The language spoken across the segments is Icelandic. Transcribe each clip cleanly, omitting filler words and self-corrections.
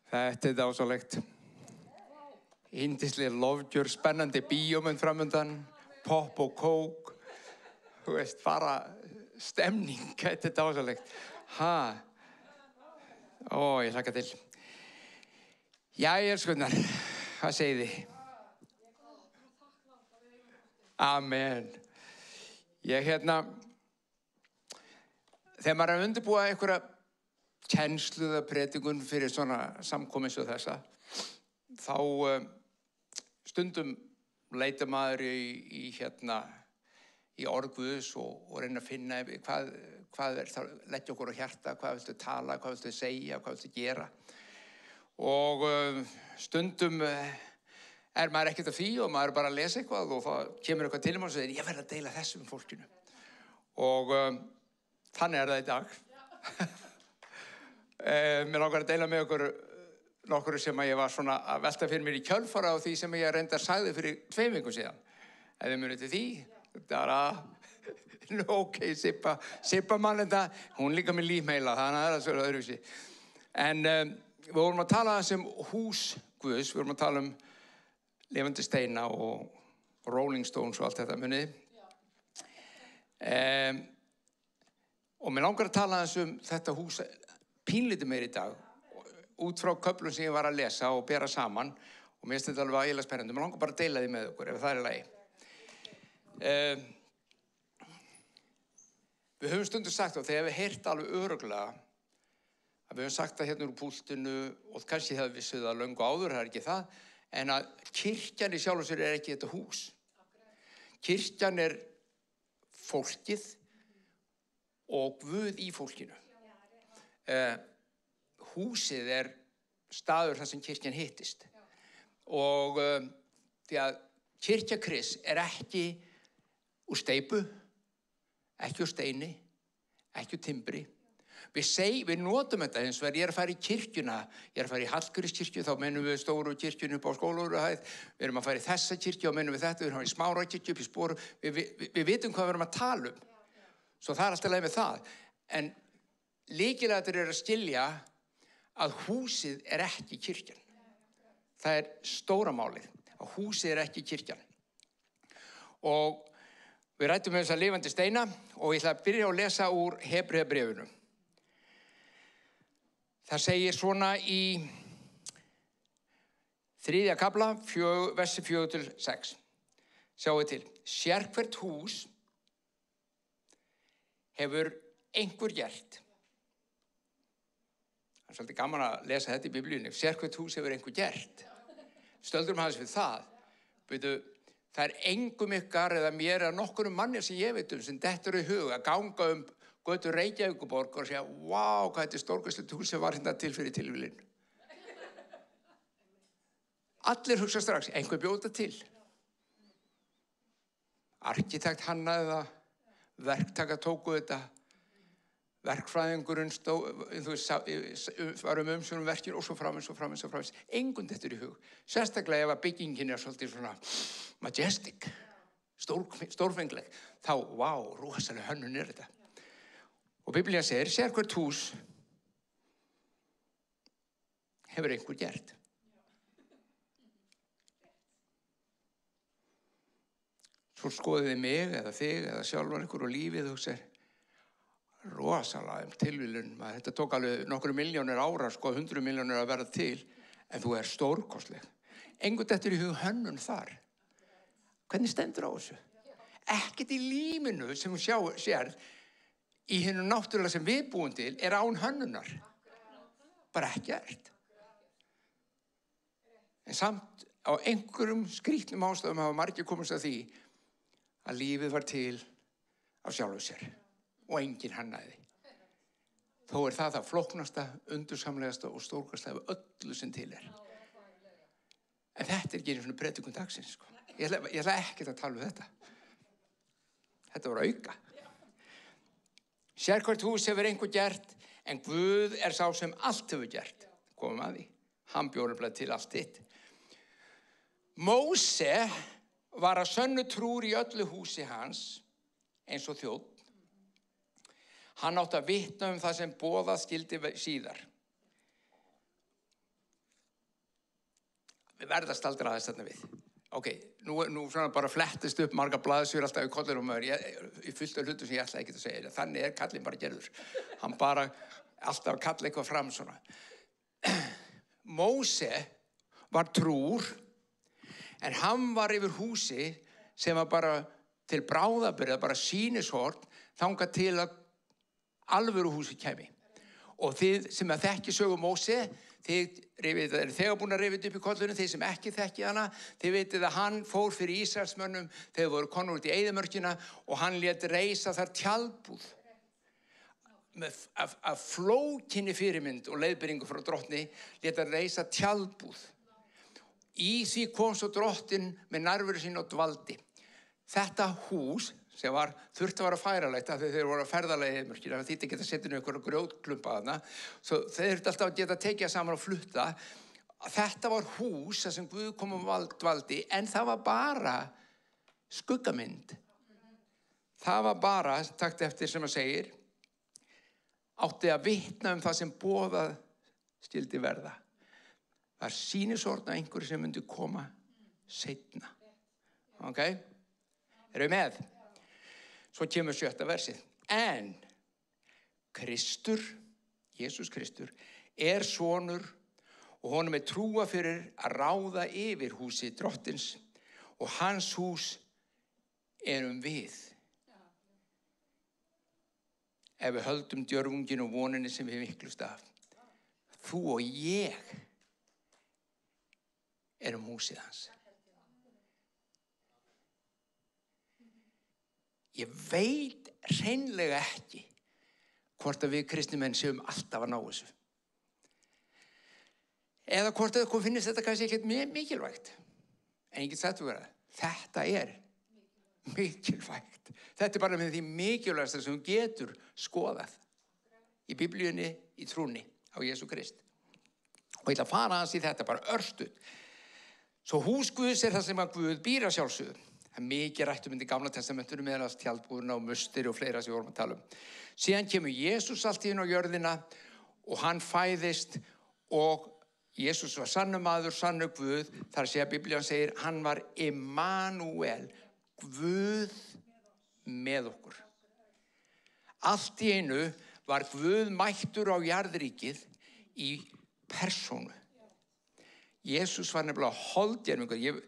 Þetta dásalegt. Yndisleg lofgjör, spennandi bíómynd framundan, popp og kók. Þú veist, bara stemning, þetta dásalegt. Ég hlakka til. Jæja, elskurnar, hvað segið þið? Amen. Þegar maður er að undirbúa einhverja kennslu eða predikun fyrir svona samkomu eins og þessa, þá stundum leita maður í orð Guðs og reyna að finna hvað er það, leggja okkur á hjarta, hvað viltu tala, hvað viltu segja, hvað viltu gera. Og stundum er maður ekkert af því og maður er bara að lesa eitthvað og það kemur eitthvað til og segir, ég verð að deila þessu með fólkinu. Og þannig er það í dag. Mér langar að deila með okkur nokkru sem ég var svona að velta fyrir mér í kjölfara á því sem ég reyndar sagði fyrir 2 vikum síðan. Ef þið munið til því, ok, Sippa mannenda, hún líka með lífmeila, þannig að það er svo öðruvísi. En við vorum að tala um hús Guðs, við vorum að tala um lifandi steina og Rolling Stones og allt þetta munið. Og mér langar að tala þetta hús pínlítið meir í dag, út frá köflum sem ég var að lesa og bera saman, og mér finnst þetta alveg ægilega spennandi. Mér langar bara að deila því með okkur, ef það er í lagi. Við höfum stundum sagt, og þegar við heyrt alveg örugglega, að við höfum sagt það hérna úr púltinu, og kannski hefði við vissuð það löngu áður, það er ekki það, en að kirkjan í sjálfu sér er ekki þetta hús. Kirkjan er fólkið og Guð í fólkinu. Húsið er staður þar sem kirkjan hittist. Og því að kirkja Krists er ekki úr steypu, ekki úr steini, ekki úr timbri. Við notum þetta eins og ég er að fara í kirkjuna, ég er að fara í Hallgrímskirkju, þá mennum við stóru kirkjunu upp á Skólavörðuhæð, við erum að fara í þessa kirkju og mennum við þetta, við erum að fara í Smárakirkju upp í Sporum, við vitum hvað við erum að tala um. Svo það er alltaf leið með það. En lykilatriði er að skilja að húsið er ekki kirkjan. Það er stóra málið, að húsið er ekki kirkjan. Og við ræddum þessa lifandi steina og ég ætla að byrja að lesa úr Hebreabréfinu. Það segir svona í 3. kafla, versi 4-6. Sjáið til. Sérhvert hús hefur einhver gert. Það er svolítið gaman að lesa þetta í Biblíunni. Sérhvert hús hefur einhver gert. Stöldrum hans við það. Það er engum ykkar eða mér eða nokkurum manni sem ég veit sem dettur í hug að ganga götur Reykjavíkurborg og segja, vá, hvað þetta er stórkostlegt hús sem var hérna til fyrir tilviljun. Allir hugsa strax, einhver bjóta til. Arkitekt hannaði það, verktaka tóku þetta, verkfræðingurinn var umsjón verkin og svo framins. Engum dettur í hug. Sérstaklega ef að byggingin er svolítið svona majestic, stórfengleg, þá, vá, rosalega hönnun er þetta. Og Biblían segir, sérhvert hús hefur einhver gert. Svo skoðið þið mig eða þig eða sjálfan ykkur og lífið og segir, rosalega tilviljun, þetta tók alveg nokkru milljónir ára, 100 milljónir að verða til, en þú er stórkostleg. Engu dettur í hug hönnun þar. Hvernig stendur á þessu? Ekkert í lífinu sem þú sér í hinu náttúrulega sem við búum til er án hönnunar. Bara ekkert. En samt á einhverjum skrýtnum ástæðum hafa margir komist að því að lífið var til af sjálfu sér og enginn hannaði. Þó er það flóknasta, undursamlegasta og stórkostlega af öllu sem til er. En þetta er ekki einu svona predikun dagsins, sko. Ég ætla ekkert að tala um þetta. Þetta var auka. Sérhvert hús hefur einhver gert, en Guð er sá sem allt hefur gert. Komum að því. Hann bjó nefnilega til allt hitt. Móse var að sönnu trúr í öllu húsi hans, eins og þjónn. Hann átti að vitna það sem boðað skyldi síðar. við verðum að staldra aðeins þarna við. Ok, nú svona bara flettist upp marga blaðsjur alltaf í kollinum maður, ég fullt af hlutum sem ég ætlaði ekki að segja, þannig kallinn bara gerður. Hann bara alltaf að kalla eitthvað fram svona. Móse var trúr, en hann var yfir húsi sem var bara til bráðabirgða, bara sýnishorn, þangað til að alvöru húsi kæmi. Og þið sem að þekki sögu Móse, þið eru þegar búin að rifja upp í kollunum, þið sem ekki þekki hana, þið vitið að hann fór fyrir Ísraelsmönnum þegar voru konur út í eyðimörkina og hann lét reisa þar tjaldbúð af flókinni fyrirmynd og leiðbyrningu frá drottni, lét hann reisa tjaldbúð. Í því kom svo drottin með nærveru sín og dvaldi. Þetta hús sem þurfti að vera færanlegt af því þeir voru að ferðalagi í eyðimörkina, það þýddi ekki að setja inn einhverja grjótklumpa þarna, svo þeir þurfti alltaf að geta tekið saman og flutta. Þetta var hús þar sem Guð kom og dvaldi, en það var bara skuggamynd. Það var bara, takt eftir sem að segir, átti að vitna það sem boðað skyldi verða. Það sýnishorn af einhverju sem myndi koma seinna. Ok? Erum við með? Svo kemur 7. versið. En Kristur, Jesús Kristur, sonur og honum trúa fyrir að ráða yfir húsi drottins og hans hús erum við. Ef við höldum djörfungin og voninni sem við miklust af. Þú og ég erum húsið hans. Ég veit hreinlega ekki hvort að við kristnimenn séum alltaf að ná þessu. Eða hvort að okkur finnist þetta kannski ekkert mikilvægt. En ég get sagt þú það, þetta mikilvægt. Þetta bara með því mikilvægasta sem þú getur skoðað í Biblíunni, í trúnni á Jesú Krist. Og ég ætla að fara hans í þetta bara örstuð. Svo hús Guðs það sem að Guð býr að sjálfsögðu. Það mikið rætt í Gamla testamentinu meðal tjaldbúðuna og musteri og fleira sem við vorum að tala Síðan kemur Jesús allt í inn á jörðina og hann fæðist og Jesús var sannur maður, sannur Guð. Þar að segja Biblían segir, hann var Immanuel, Guð með okkur. Allt í einu var Guð mættur á jarðríkið í persónu. Jesús var nefnilega holdgerfingur.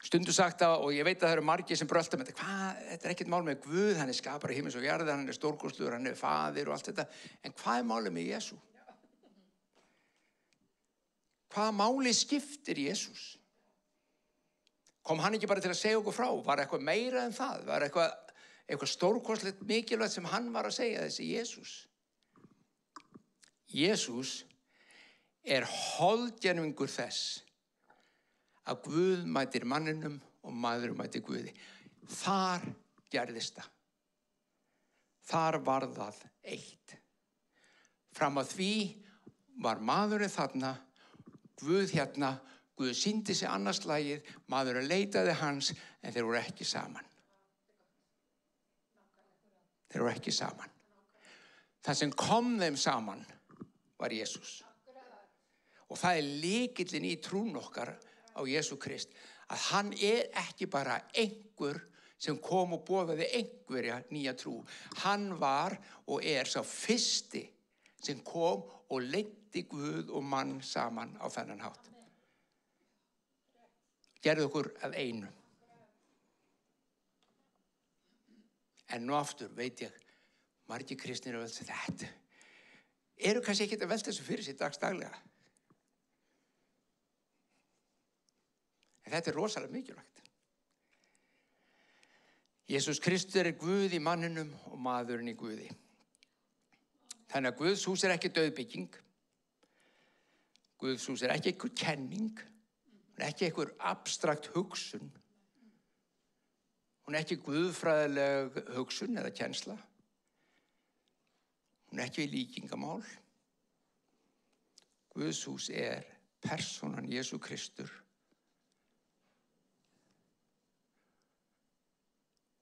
Stundum sagt það, og ég veit að það eru margir sem brölta með þetta, þetta ekkert mál með Guð, hann skapari himins og jarðar, hann stórkostlegur, hann faðir og allt þetta, en hvað málið með Jesú? Hvaða máli skiptir Jesús? Kom hann ekki bara til að segja okkur frá? Var eitthvað meira en það? Var eitthvað stórkostlegt mikilvægt sem hann var að segja, þessi Jesús? Jesús holdgerfingur þess að Guð mætir manninum og maðurinn mætir Guði. Þar gerðist það. Þar var það eitt. Fram að því var maðurinn þarna, Guð hérna, Guð sýndi sig annars lagið, maðurinn leitaði hans, en þeir voru ekki saman. Þeir voru ekki saman. Það sem kom þeim saman var Jesús. Og það lykillinn í trún okkar á Jesú Krist, að hann ekki bara einhver sem kom og boðaði einhverja nýja trú. Hann var og sá fyrsti sem kom og leiddi Guð og mann saman á þennan hátt. Gerðu okkur að einu. En nú aftur veit ég, margir kristnir að velta þetta. Eru kannski ekki að velta þessu fyrir sig daglega. En þetta rosalega mikilvægt. Jesús Kristur Guð í manninum og maðurinn í Guði. Þannig að Guðs hús ekki dauðbygging. Guðs hús ekki einhver kenning. Hún ekki einhver abstrakt hugsun. Hún ekki guðfræðileg hugsun eða kennsla. Hún ekki líkingamál. Guðs hús persónan Jesú Kristur.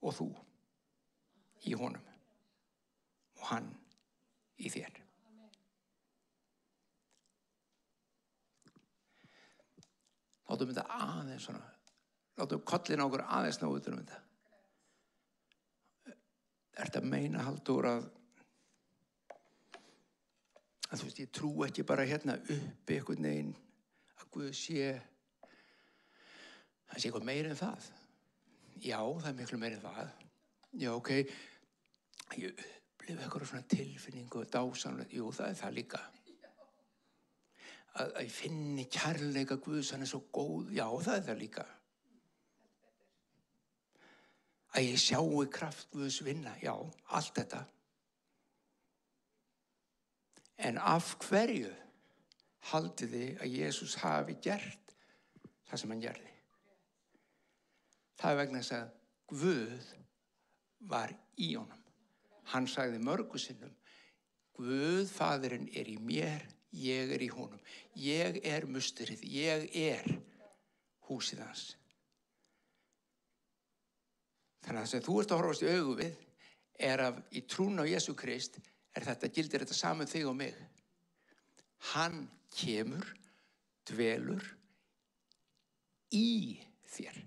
Og þú í honum og hann í þér. aðeins svona. Látum kollin á okkur aðeins ná utan þetta. Ertu að meina, Halldór, að þú veist, ég trú ekki bara hérna uppi einhvern veginn að Guð sé, það sé eitthvað meira en það. Já, það er miklu meira en það. Já, ok, ég upplifi eitthvað svona tilfinningu og dásamlega. Jú, það er það líka. Að ég finni kærleika Guðs, hann er svo góð. Já, það er það líka. Að ég sjái kraft Guðs vinna. Já, allt þetta. En af hverju haldið þið að Jesús hafi gert það sem hann gerði? Það er vegna þess að Guð var í honum. Hann sagði mörgu sinnum, Guð, Faðirinn er í mér, ég er í honum. Ég er musterið, ég er húsið hans. Þannig að það sem þú ert að horfast í augu við er að í trún á Jesú Krist gildir þetta saman þig og mig. Hann kemur, dvelur í þér.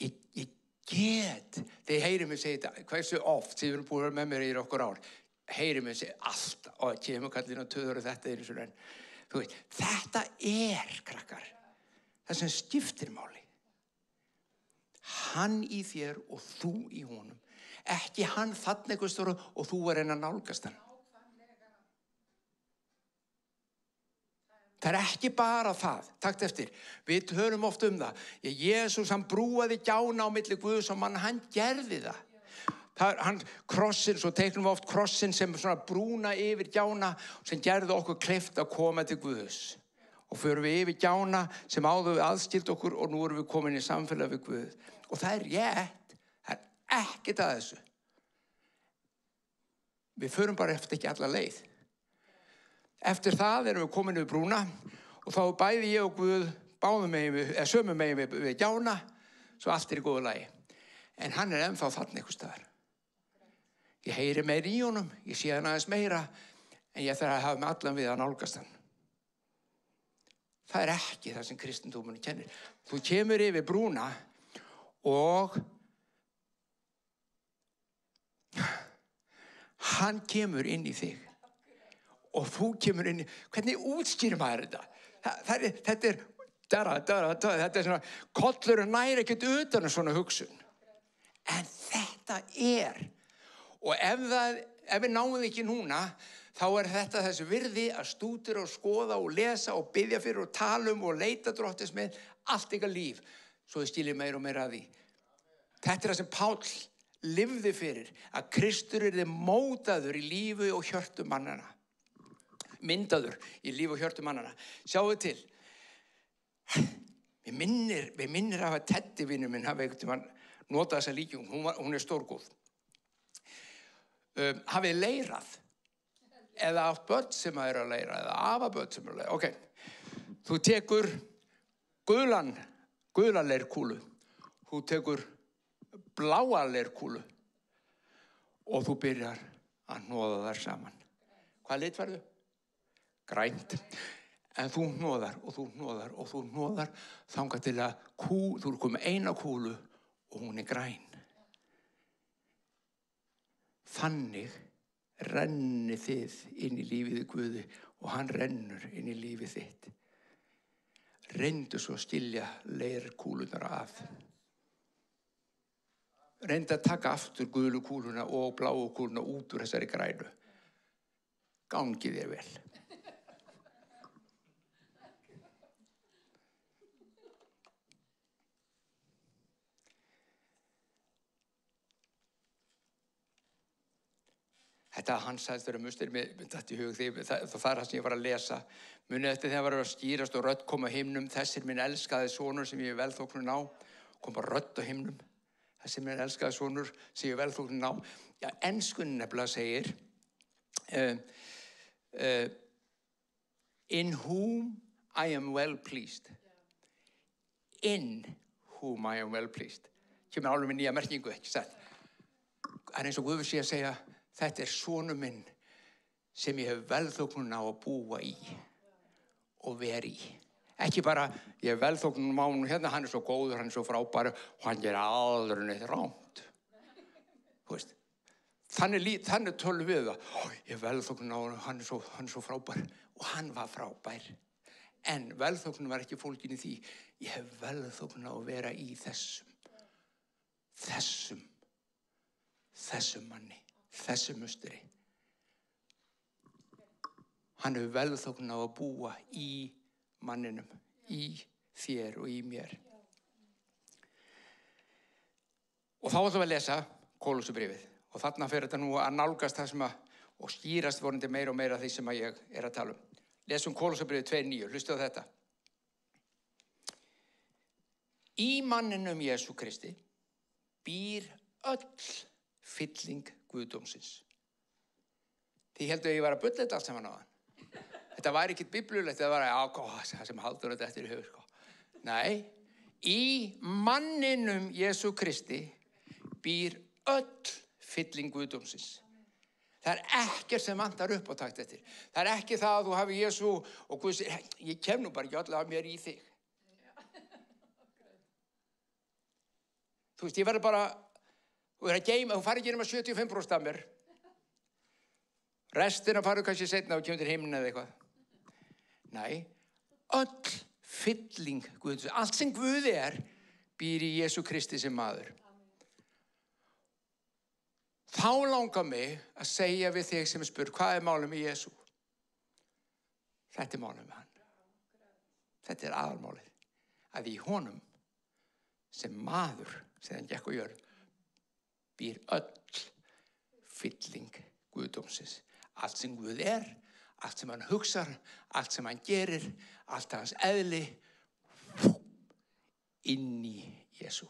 Ég get, þeir heyri mig segja þetta, hversu oft, þið erum búin að vera með mér í okkur ár, heyri mig segja alltaf, og kemur kallinn á töður og þetta einu svona, þú veit, þetta krakkar, það sem skiptir máli. Hann í þér og þú í honum. Ekki hann þarna eitthvað stóru og þú að reyna að nálgast hann. Það er ekki bara það. Takt eftir. Við hörum oft það. Jesús, hann brúaði gjána á milli Guðs og mann, hann gerði það. Hann krossin, svo teiknum við oft krossin sem svona brúna yfir gjána sem gerði okkur kleift að koma til Guðs. Og förum við yfir gjána sem áður við aðskilt okkur og nú erum við komin í samfélag við Guð. Og það er rétt, það er ekkert að þessu. Við förum bara eftir ekki alla leið. Eftir það erum við komin yfir brúna og þá bæði ég og Guð báðum megin sömu megin við gjána, svo allt í góðu lagi. En hann er ennþá þarna einhvers staðar. Ég heyri meira í honum, ég sé hann aðeins meira, en ég þarf að hafa með allan við að nálgast hann. Það er ekki það sem kristendómurinn kennir. Þú kemur yfir brúna og hann kemur inn í þig. Og þú kemur inn í, hvernig útskýrir maður þetta? Þetta er svona, kollurinn næri ekkert utan svona hugsun. En þetta og ef við náum ekki núna, þá er þetta þessi virði að stúdera og skoða og lesa og biðja fyrir og tala og leita Drottins með allt ykkar líf. Svo þið skiljið meira og meira að því. Þetta er það sem Páll lifði fyrir, að Kristur yrði mótaður í lífi og hjörtum mannana. Myndaður í lífi og hjörtum mannana. Sjáðu til. Mér minnir af að Teddi vinur minn hafi einhvern tímann notað þessa líkjum. Hún er stórgóð. Hafið leirað. Eða átt börn sem að eru að leira, eða afabörn sem eru að leira. Ok, þú tekur gula leirkúlu, þú tekur bláa leirkúlu og þú byrjar að hnoða þær saman. Hvað lit verður? Grænt. En þú hnoðar og þú hnoðar og þú hnoðar þangað til að þú er komið eina kúlu og hún er græn. Þannig renni þið inn í lífið Guði og hann rennur inn í lífið þitt. Reyndu svo að skilja leirkúlunar af. Reyndu að taka aftur gulu kúluna og bláu kúluna út úr þessari grænu. Gangi þér vel. Þetta hann sagðist vera mustur með þetta í hug því það er það sem ég var að lesa. Munið eftir þegar var að skýrast og rödd kom á himnum. Þessi er minn elskaði sonur sem ég er velþóknun á. Kom bara rödd á himnum. Þessi er minn elskaði sonur sem ég er velþóknun á. Já, enskunni nefnilega segir in whom I am well pleased. In whom I am well pleased. Kemur alveg með nýja merkingu, ekki sett. Það er eins og Guð sé að segja, þetta er sonur minn sem ég hef velþóknun á að búa í. og vera í. Ekki bara, ég velþóknun mánu hérna, hann svo góður, hann svo frábær og hann aldrei neitt rámt. Þú veist, þannig tölum við það. Ég velþóknun á hann svo frábær og hann var frábær. En velþóknun var ekki fólkin í því. Ég hef velþóknun á að vera í þessum manni, þessum musteri. Hann hefur velþóknun á að búa í manninum, í þér og í mér. Og þá ætlum við að lesa Kólussubréfið. Og þarna fer þetta nú að nálgast það sem og skýrast vonandi meira og meira því sem ég að tala um. Lesum Kólussubréfið 2:9, hlustu á þetta. Í manninum Jesú Kristi býr öll fylling Guðdómsins. Þið heldur að ég var að bulla þetta allt saman á hann. Þetta var ekki biblulegt, þetta var það sem haldur þetta eftir í hugur. Nei, í manninum Jesú Kristi býr öll fylling Guðdómsins. Það ekkert sem vantar upp á takt eftir. Það ekki það að þú hafi Jesú og Guð segir, ég kem nú bara ekki allavega mér í þig. Þú veist, ég verður bara, þú farið ekki nema 75% af mér. Restina farið kannski seinna og kemur til himnin eða eitthvað. Nei, öll fylling Guðs, allt sem Guð býr í Jesú Kristi sem maður. Þá langar mig að segja við þig sem spyr, hvað málið með Jesú? Þetta málið með hann. Þetta aðalmálið. Að í honum sem maður, sem hann gekk á jörð, býr öll fylling Guðdómsins. Allt sem Guð allt sem hann hugsar, allt sem hann gerir, allt hans eðli, inn í Jesú.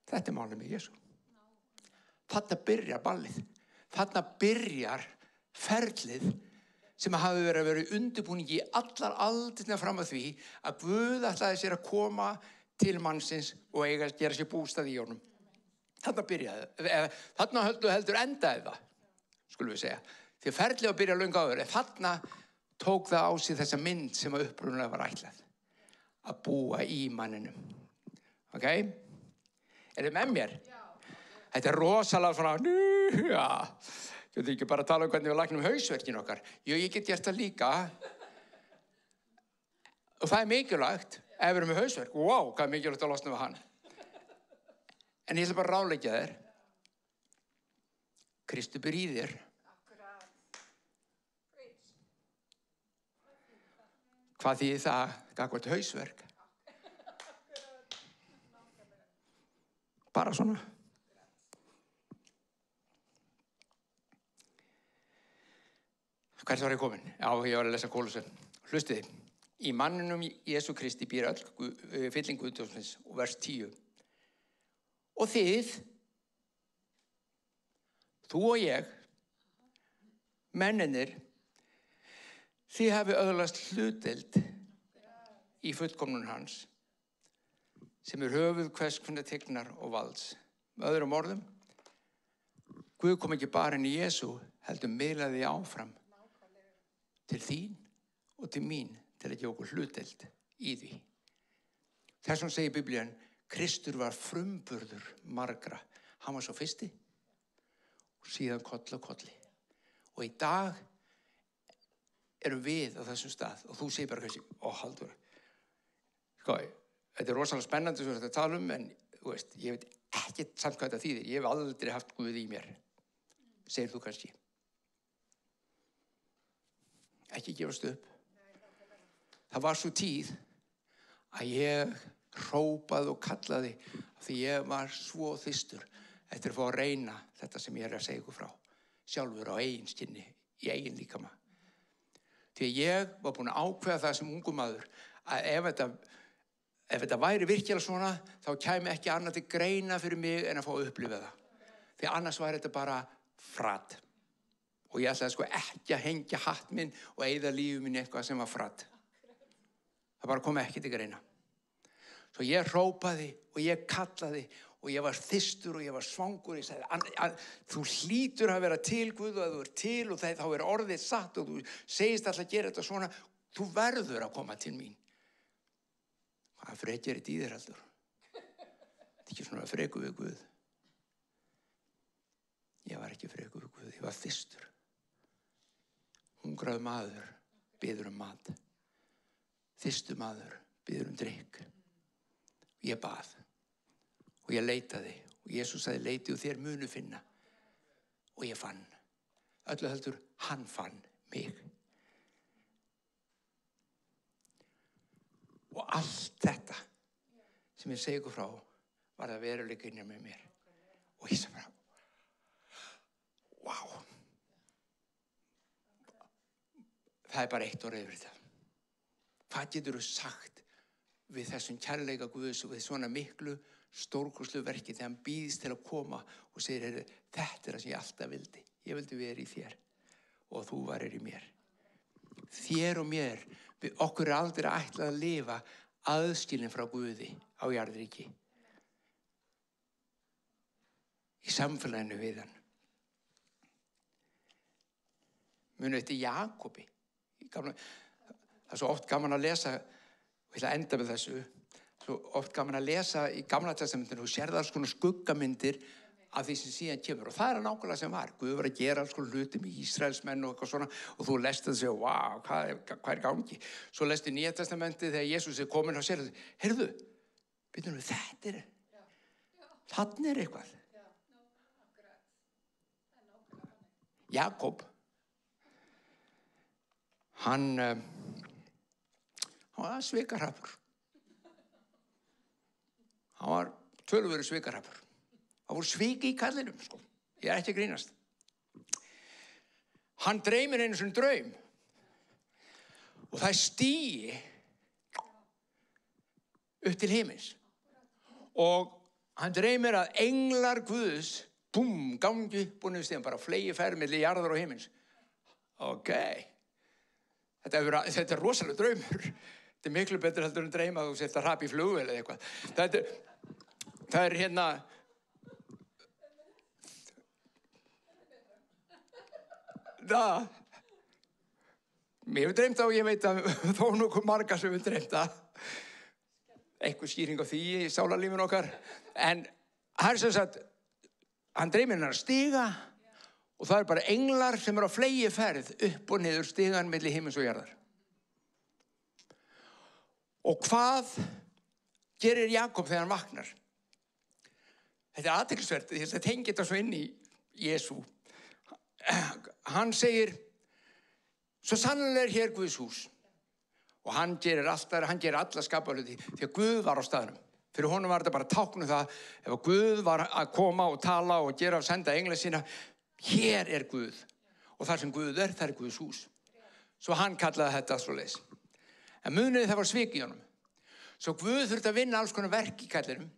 Þetta málið með Jesú. Þarna byrjar ballið. Þarna byrjar ferlið sem hafi verið undirbúningi í allar aldirnar fram að því að Guð ætlaði sér að koma til mannsins og gera sér bústað í honum. Þarna byrjaði. Þarna heldur endaði það, skulum við segja. Því ferlið að byrja löngu áður, en þarna tók það á sig þessa mynd sem að upprunalega var ætlað. Að búa í manninum. Ok? Þið með mér? Já. Þetta rosalega svona, já. Þú veit ekki bara að tala hvernig við læknum hausverkin okkar. Jú, ég get gert það líka. Og það mikilvægt, ef við erum með hausverk. Wow, hvað mikilvægt að losna við hann. En ég ætla bara að ráðleggja þér. Kristur býr í þér. Hvað þýðir það gagnvart hausverk? Bara svona. Hvert var ég komin? Já, ég var að lesa Kólussar. Hlustið. Í manninum Jesú Kristi býr öll fylling Guðdómsins og vers 10. Og þið, þú og ég, mennirnir, þið hafi öðlast hlutdeild í fullkomnun hans, sem höfuð hvers konar tignar og valds. Með öðrum orðum, Guð kom ekki bara inn í Jesú, heldur miðlaði áfram til þín og til mín til að gefa okkur hlutdeild í því. Þess vegna segir Biblían, Kristur var frumburður margra. Hann var svo fyrsti og síðan koll á kolli. Og í dag erum við á þessum stað og þú segir bara kannski, Halldór, sko, þetta rosalega spennandi sem þetta tala en þú veist, ég veit ekki samt hvað þetta þýðir. Ég hef aldrei haft Guð í mér. Segir þú kannski. Ekki gefast upp. Það var svo tíð að ég hrópaði og kallaði því ég var svo þyrstur eftir að fá að reyna þetta sem ég að segja ykkur frá. Sjálfur á eigin skinni, í eigin líkama. Því að ég var búin að ákveða það sem ungur maður að ef þetta væri virkilega svona, þá kæmi ekki annað til greina fyrir mig en að fá að upplifa það. Því annars væri þetta bara fradd. Og ég ætlaði sko ekki að hengja hatt minn og eyða lífið minn eitthvað sem var fradd. Það bara kom ekki til greina. Svo ég hrópaði og ég kallaði og ég var þyrstur og ég var svangur. Ég sagði, þú hlýtur að vera til, Guð, og að þú er til og þá er orðið satt og þú segist alltaf að gera þetta svona. Þú verður að koma til mín. Hvað frekir þetta í þér heldur? Þetta er ekki svona freku við Guð. Ég var ekki freku við Guð, ég var þyrstur. Hungraður maður biður mat. Þyrstur maður biður drykk. Ég bað og ég leitaði og Jesús sagði, leiti og þér munu finna. Og ég fann. Öllu heldur, hann fann mig. Og allt þetta sem ég segi ykkur frá var það veruleika inni með mér. Og ég sagði bara, vá. Það er bara eitt orð yfir þetta. Hvað getur þú sagt við þessum kærleika Guðs og við svona miklu stórkostlu verki þegar hann býðist til að koma og segir, þetta er það sem ég alltaf vildi. Ég vildi vera í þér og þú varir í mér. Þér og mér, okkur er aldrei ætlað að lifa aðskilin frá Guði á jarðríki. Í samfélaginu við hann. Munu eftir Jakobi. Það er svo oft gaman að lesa, og ég ætla að enda með þessu, svo oft gaman að lesa í Gamla testamentinu og sérða alls konar skuggamyndir af því sem síðan kemur. Og það er nákvæmlega sem var. Guð var að gera alls konar hluti með Ísraelsmenn og eitthvað svona og þú lest það og segir, vá, hvað er gangi? Svo lestu Nýja testamentið þegar Jesús er kominn og sér, heyrðu, byrjum við, þetta er, þarna er eitthvað. Jakob, hann var svikarhapur. Hann var töluverður svikarhapur. Það voru sviki í kallinum, sko. Ég er ekki að grínast. Hann dreymir einu svona draum. Og það er stigi upp til himins. Og hann dreymir að englar Guðs, gangi upp og niður stigann, bara flegi ferð milli jarðar og himins. Ok. Þetta er rosalega draumur. Þetta er miklu betur heldur en dreyma að þú setja hrap í flugvél eða eitthvað. Það er hérna... Mér hefur dreymt það og ég veit að þó nokkuð margar sem hefur dreymt það. Eitthvað skýring á því í sálarlífinu okkar. En það er sem sagt, hann dreymir hennar stiga og það er bara englar sem eru á fleygiferð upp og niður stigann milli himins og jarðar. Og hvað gerir Jakob þegar hann vaknar? Þetta er athyglisvert, þetta tengir þetta svo inn í Jesú. Hann segir, svo sannlega er hér Guðs hús. Og hann gerir alla skapahluti því að Guð var á staðnum. Fyrir honum var þetta bara táknum það, ef Guð var að koma og tala og gera og senda engla sína, hér er Guð. Og þar sem Guð er, það er Guðs hús. Svo hann kallaði þetta svoleiðis. En munið það var svik í honum. Svo Guð þurfti að vinna alls konar verk í kallinum.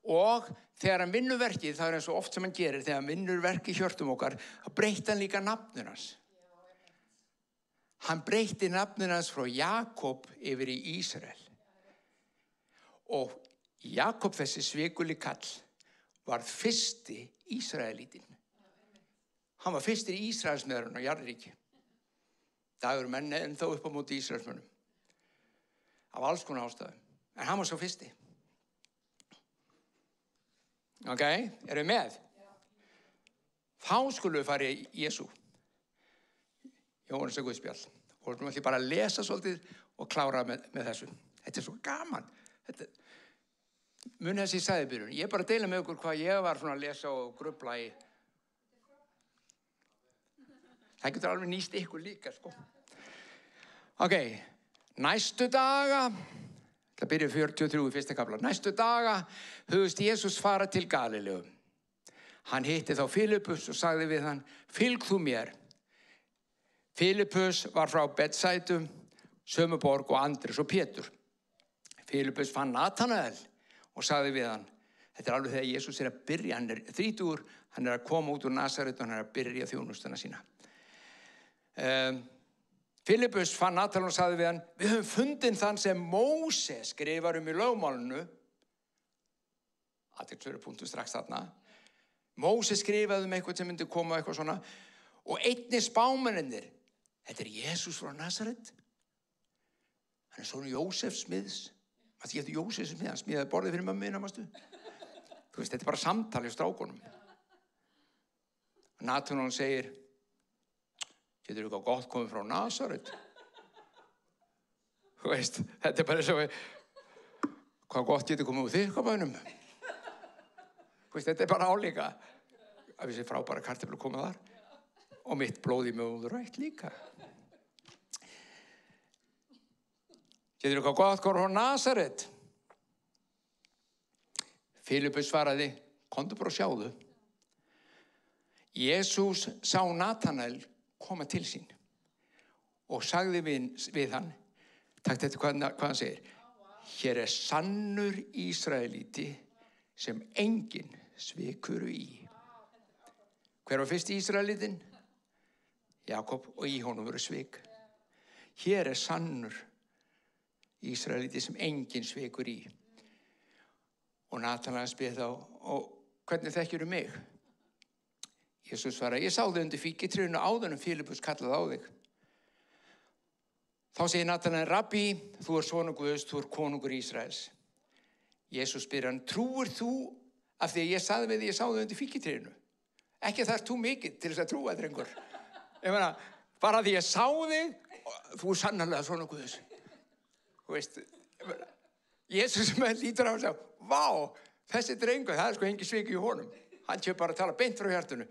Og þegar hann vinnur verkið, það er eins og oft sem hann gerir, þegar hann vinnur verkið í hjörtum okkar, þá breytti hann líka nafninu hans. Hann breytti nafninu hans frá Jakob yfir í Ísrael. Og Jakob, þessi svikuli kall, var fyrsti Ísraelítinn. Hann var fyrstir Ísraelsmeðurinn á jarðríki. Það eru menn ennþá upp á móti Ísraelsmönnum. Af alls konar ástæðum. En hann var svo fyrsti. Ok, eru við með? Þá skulum við fara í Jesú. Jóhannes Guðspjall. Og við ætlum bara að lesa svolítið og klára með þessu. Þetta er svo gaman. Munið þessi sæðibyrjun. Ég er bara að deila með ykkur hvað ég var svona að lesa og grufla í. Það getur alveg nýst ykkur líka, sko. Ok, næstu daga, það byrjar 43 í fyrsta kafla. Næstu daga hugðist Jesús fara til Galileu. Hann hitti þá Filippus og sagði við hann, fylg þú mér. Filippus var frá Betsætu, sömu borg og Andrés og Pétur. Filippus fann Natanael og sagði við hann, þetta er alveg þegar Jesús er að byrja, hann er 30, hann er að koma út úr Nasaret og hann er að byrja þjónustuna sína. Filippus fann Natanael og sagði við hann, við höfum fundið þann sem Móse skrifar í lögmálinu Athyglisverður strax þarna. Móses skrifaði eitthvað sem myndi koma eitthvað svona. Og einnig spámennirnir. Þetta Jesús frá Nasaret. Hann sonur Jósef smiðs. Það getur Jósef smiðs, hann smíðaði borðið fyrir mömmu minna, mástu. Þú veist, þetta bara samtal í strákunum. Natanael segir, getur eitthvað gott komið frá Nasaret? Þú veist, þetta bara svo, hvað gott getur komið úr þyrkabænum? Þú veist, þetta bara álíka. Að þessi frábæra kartöflur komið þar. Og mitt blóð í móðurætt líka. Getur eitthvað gott komið frá Nasaret? Filippus svaraði, komdu bara og sjáðu. Jesús sá Natanael koma til sín og sagði við hann, takk þetta hvað hann segir, hér sannur Ísraelíti sem enginn svikur í. Hver var fyrst Ísraelítinn? Jakob, og í honum voru svik. Hér sannur Ísraelíti sem enginn svikur í. Og Natanael spyr þá, og hvernig þekkirðu mig? Jesús svaraði, ég sá þig undir fíkitrénu áður en Filippus kallaði á þig. Þá segir Natanael, Rabbi, þú sonur Guðs, þú konungur Ísraels. Jesús spyr hann, trúir þú af því að ég sagði við þig, ég sá þig undir fíkitrénu? Ekki þarf þú mikið til þess að trúa, drengur. Ég meina, bara því ég sá þig, þú sannarlega sonur Guðs. Þú veist, Jesús lítur á og sagði, vá, þessi drengur, það sko engin svik í honum. Hann kemur bara að tala beint frá hjartanu.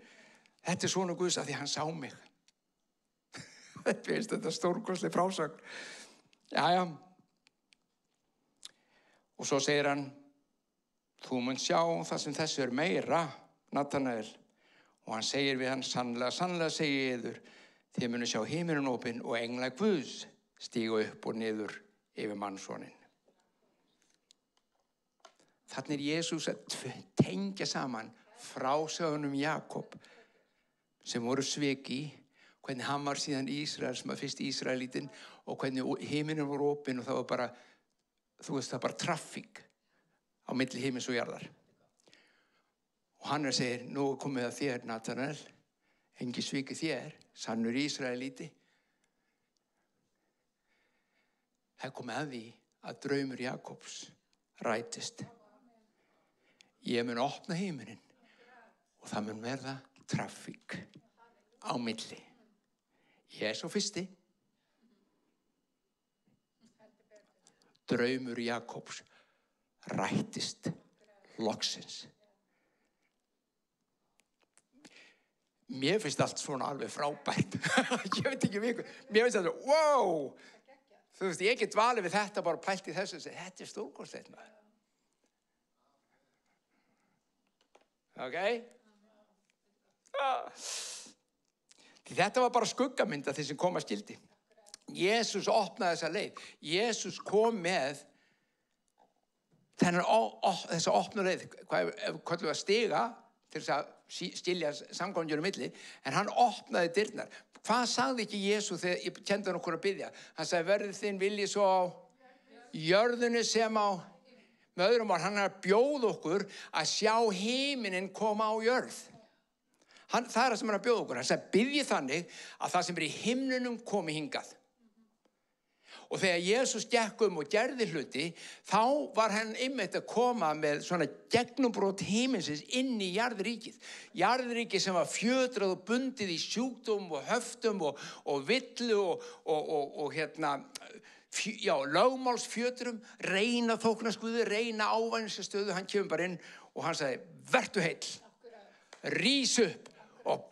Þetta sonur Guðs af því hann sá mig. Þetta stórkostleg frásögn. Jæja. Og svo segir hann, þú munt sjá það sem þessu meira, Natanael. Og hann segir við hann, sannlega segi ég yður, þið munu sjá himinn opinn og englar Guðs stíga upp og niður yfir mannssoninn. Þannig Jesús að tengja saman frásögunum Jakob sem voru sviki, hvernig hann var síðan Ísrael sem var fyrst Ísraelítinn og hvernig himinin voru opinn og það var bara, þú veist, það var bara traffík á milli himins og jarðar. Og hann segir, nú komið að þér, Natanael, engin sviki þér, sannur Ísraelíti. Það komið að því að draumur Jakobs rætist. Ég mun opna himinin og það mun verða traffík á milli. Ég svo fyrsti. Draumur Jakobs rættist loksins. Mér finnst allt svona alveg frábært. Ég veit ekki mér finnst þetta, wow! Þú veist, ég get valið við þetta bara pælt í þessu og segi, þetta stórkostlegt maður. Ok? Því þetta var bara skuggamynd af því sem kom að skildi. Jesús opnaði þessa leið. Jesús kom með þessa opnu leið. Hvað við að stiga til þess að skilja samgöngjur milli, en hann opnaði dyrnar. Hvað sagði ekki Jesús þegar ég kendi hann okkur að biðja? Hann sagði, verði þinn vilji svo á jörðinu sem á. Með öðrum orðum, hann að bjóða okkur að sjá himinin koma á jörð. Það það sem hann að bjóða okkur. Hann sagði, biðji þannig að það sem í himnunum komi hingað. Og þegar Jesús gekk og gerði hluti, þá var hann einmitt að koma með svona gegnumbrot himinsins inn í jarðríkið. Jarðríkið sem var fjötrað og bundið í sjúkdóm og höftum og villu og lögmálsfjötrum, reyna þóknarskuðu, reyna ávænisastöðu. Hann kemur bara inn og hann sagði, vertu heill, rís upp og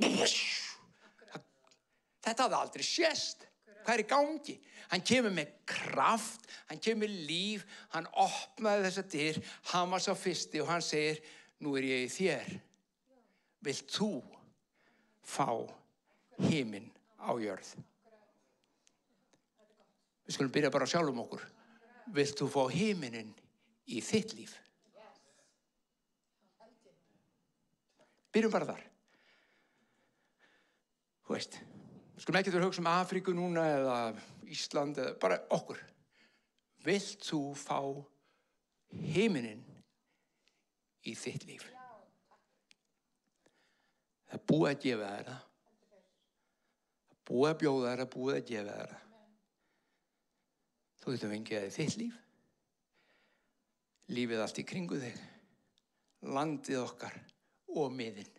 þetta hafði aldrei sést. Hvað í gangi? Hann kemur með kraft, hann kemur með líf, hann opnaði þessa dyr, hann var sá fyrsti og hann segir, nú ég í þér. Vilt þú fá himinn á jörð? Við skulum byrja bara að sjálfum okkur. Vilt þú fá himinin í þitt líf? Byrjum bara þar. Þú veist, við skulum ekki hugsa um Afríku núna eða Ísland eða bara okkur. Vilt þú fá himinin í þitt líf. Það er búið að gefa þér það. Það er búið að bjóða þér, það er búið að gefa þér það. Þú getur fengið þér þitt líf. Lífið allt í kringu þig. Landið okkar og miðinn.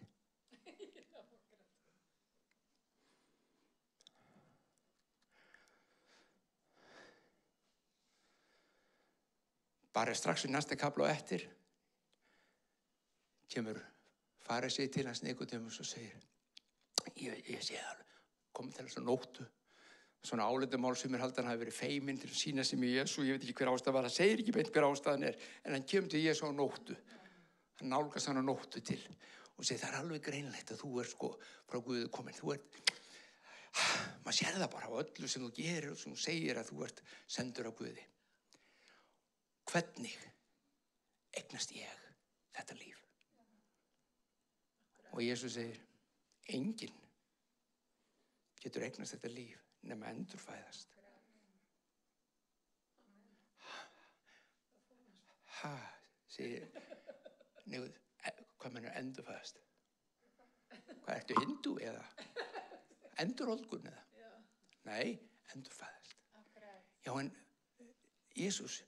Bara strax í næsta kafla og eftir kemur farisei til hans Nikodémus og segir, ég sé það, komið til þess að nóttu, svona álitamál sem halda hann hafi verið feiminn til að sýna sig með Jesú, ég veit ekki hver ástæðan var, það segir ekki beint hver ástæðan er, en hann kemur til Jesú á nóttu, hann nálgast hann á nóttu til og segir, það er alveg greinlegt að þú ert sko frá Guði komin, þú ert, maður sér það bara á öllu sem þú gerir og sem þú segir að þú ert sendur á Guði. Hvernig eignast ég þetta líf? Og Jesús segir, enginn getur eignast þetta líf nema endurfæðast. Segir, hvað mennur endurfæðast? Hvað, ertu hindú eða? Endurholdgun eða? Nei, endurfæðast. Já, en Jesús,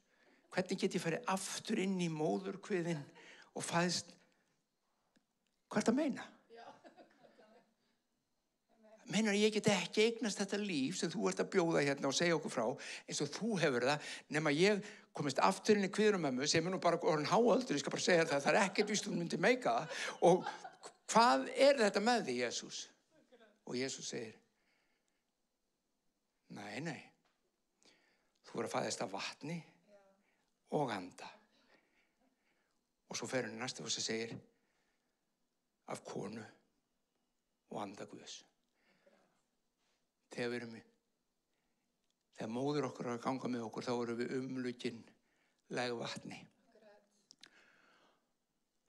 hvernig get ég farið aftur inn í móðurkviðinn og fæðst? Hvað er það að meina? Meinar ég get ekki eignast þetta líf sem þú ert að bjóða hérna og segja okkur frá eins og þú hefur það, nema ég komist aftur inn í kviðrumömmu sem er nú bara orðin háaldur, ég skal bara segja það er ekkert víst þú myndir meika það. Og hvað er þetta með því, Jesús? Og Jesús segir, nei, þú er að fæðast af vatni og anda. Og svo fer hann næsta og segir, af konu og anda Guðs. Þegar móðir okkar er að ganga með okkur, þá erum við umlukin legvatni.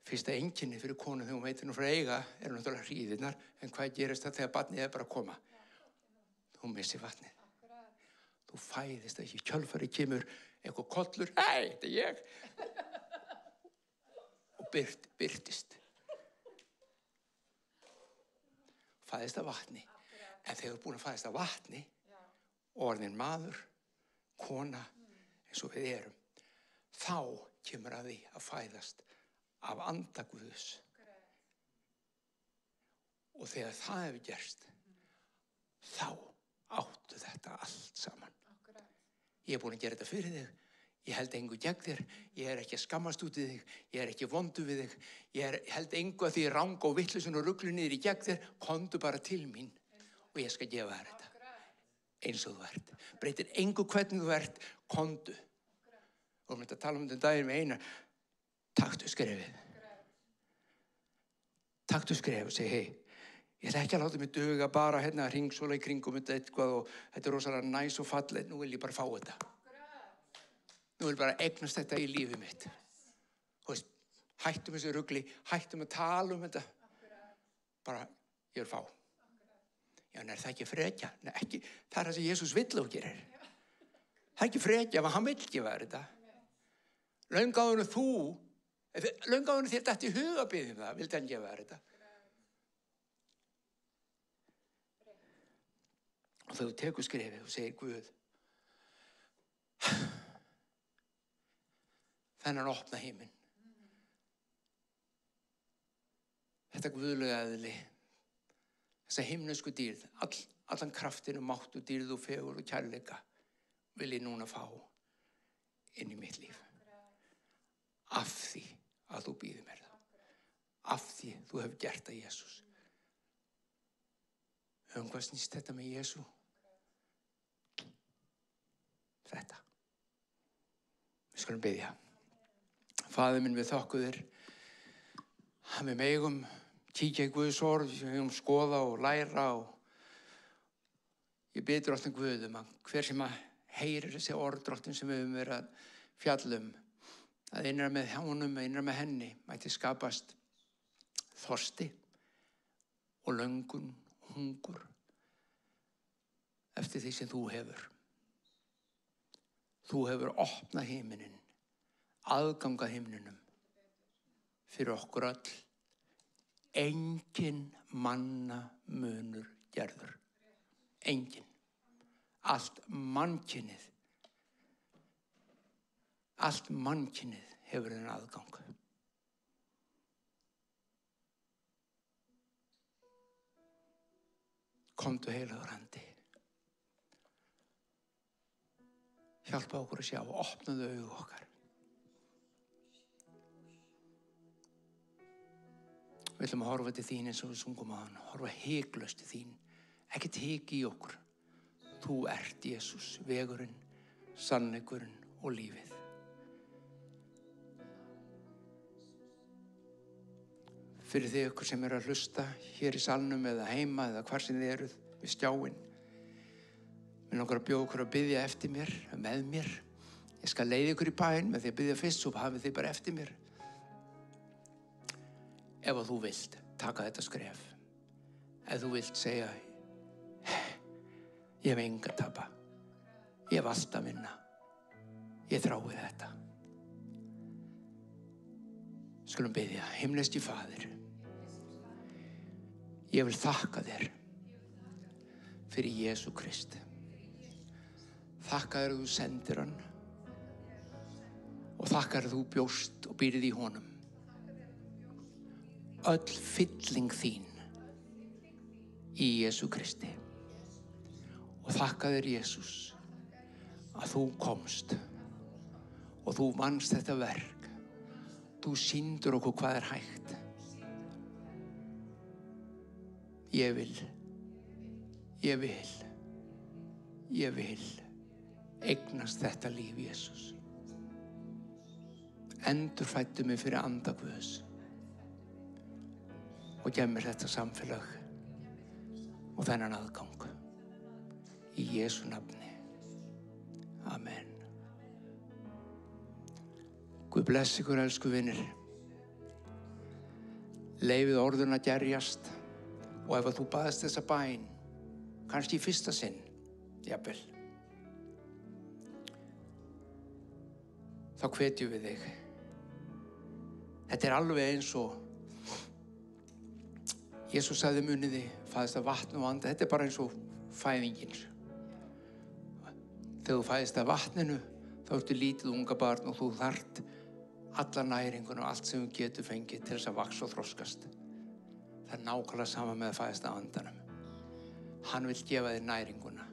Fyrsta einkenni fyrir konu þegar hún veitir nú frá eiga er náttúrulega hríðirnar, en hvað gerist það þegar barnið er bara að koma? Þú missir vatnið. Þú fæðist ekki, kjölfari kemur eitthvað kollur, þetta er ég. Og birtist. Fæðist af vatni. En þegar þú er búin að fæðist af vatni, orðin maður, kona, eins og við erum, þá kemur að því að fæðast af anda Guðs. Og þegar það hefur gerst, þá áttu þetta allt saman. Ég er búin að gera þetta fyrir þig. Ég held engu gegn þér, ég er ekki að skammast út í þig, ég er ekki vondu við þig, ég held engu að því ranga og vitleysun og ruglu niður í gegn þér, komdu bara til mín og ég skal gefa þér þetta, eins og þú ert. Breytir engu hvernig þú ert, komdu. Og við myndum að tala um þetta daginn með Einar, taktu skrefið. Taktu skrefið og segi, ég ætla ekki að láta mig duga bara hérna að hringsóla í kringum þetta eitthvað og þetta er rosalega næs og fallegt, nú vil ég bara fá þetta. Nú vil bara eignast þetta í lífið mitt. Þú veist, hættum þessu rugli, hættum að tala um þetta. Bara, ég vil fá. Já, en er það ekki frekja? Nei, ekki, það er það sem Jesús vill og gerir. Það er ekki frekja, ef hann vill gefa þér þetta. Löngáðunum þér dætt í huga biðum það, vildi hann gefa þér þetta. Og þegar þú tekur skrefið og segir Guð, þennan opna heiminn. Þetta guðlega eðli, þessa himnesku dýrð, allan kraftin og mátt og dýrð og fegur og kærleika vil ég núna fá inn í mitt líf. Af því að þú býður mér það. Af því þú hefur gert það, Jesús. Hvað snýst þetta með Jesú? Þetta. Við skulum biðja. Faðir minn, við þökkum þér að við megum kíkja í Guðs orð, við megum skoða og læra og ég bið Drottinn Guð að hver sem að heyrir þessi orð Drottinn sem við höfum verið að fjalla að innra með honum, innra með henni mætti skapast þorsti og löngun, hungur eftir því sem þú hefur. Þú hefur opnað himininn, aðgangað himninum fyrir okkur öll. Engin manna munur gerður. Engin. Allt mannkynið hefur þennan aðgang. Komdu heilagur andi. Hjálpa okkur að sjá, opnaðu augu okkar. Við ætlum að horfa til þín eins og við sungum á hann, horfa hiklaust til þín, ekkert hik í okkur. Þú ert Jesús, vegurinn, sannleikurinn og lífið. Fyrir þið ykkur sem eru að hlusta hér í salnum eða heima eða hvar sem þið eruð við skjáinn. Mig langar að bjóða ykkur að biðja eftir mér, með mér. Ég skal leiða ykkur í bæinn með því að biðja fyrst, svo hafið þið bara eftir mér. Ef að þú vilt taka þetta skref, ef þú vilt segja, ég hef enga að tapa, ég hef allt að vinna, ég þrái þetta. Skulum biðja, himneski Faðir, ég vil þakka þér fyrir Jesú Krist. Þakka þér að þú sendir hann og þakka þér að þú bjóst og býrð í honum. Öll fylling þín í Jesú Kristi. Og þakka þér, Jesús, að þú komst og þú vannst þetta verk. Þú sýndir okkur hvað er hægt. Ég vil eignast þetta líf, Jesús. Endurfæddu mig fyrir anda Guðs og gef mér þetta samfélag og þennan aðgang. Í Jesú nafni. Amen. Guð bless ykkur, elsku vinir. Leyfið orðun að gerjast og ef þú baðast þessa bæn, kannski í fyrsta sinn, jafnvel, þá hvetjum við þig. Þetta er alveg eins og Jesús sagði muniði, fæðist af vatni og anda. Þetta er bara eins og fæðingin. Þegar þú fæðist af vatninu, þá ertu lítið unga barn og þú þarft alla næringuna og allt sem þú getur fengið til þess að vaxa og þroskast. Það er nákvæmlega sama með að fæðast af andanum. Hann vill gefa þér næringuna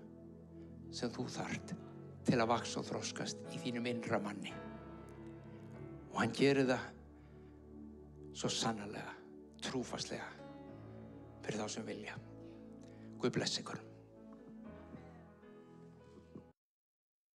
sem þú þarft til að vaxa og þroskast í þínum innra manni. Og hann gerir það svo sannarlega, trúfastlega fyrir þá sem vilja. Guð bless ykkur.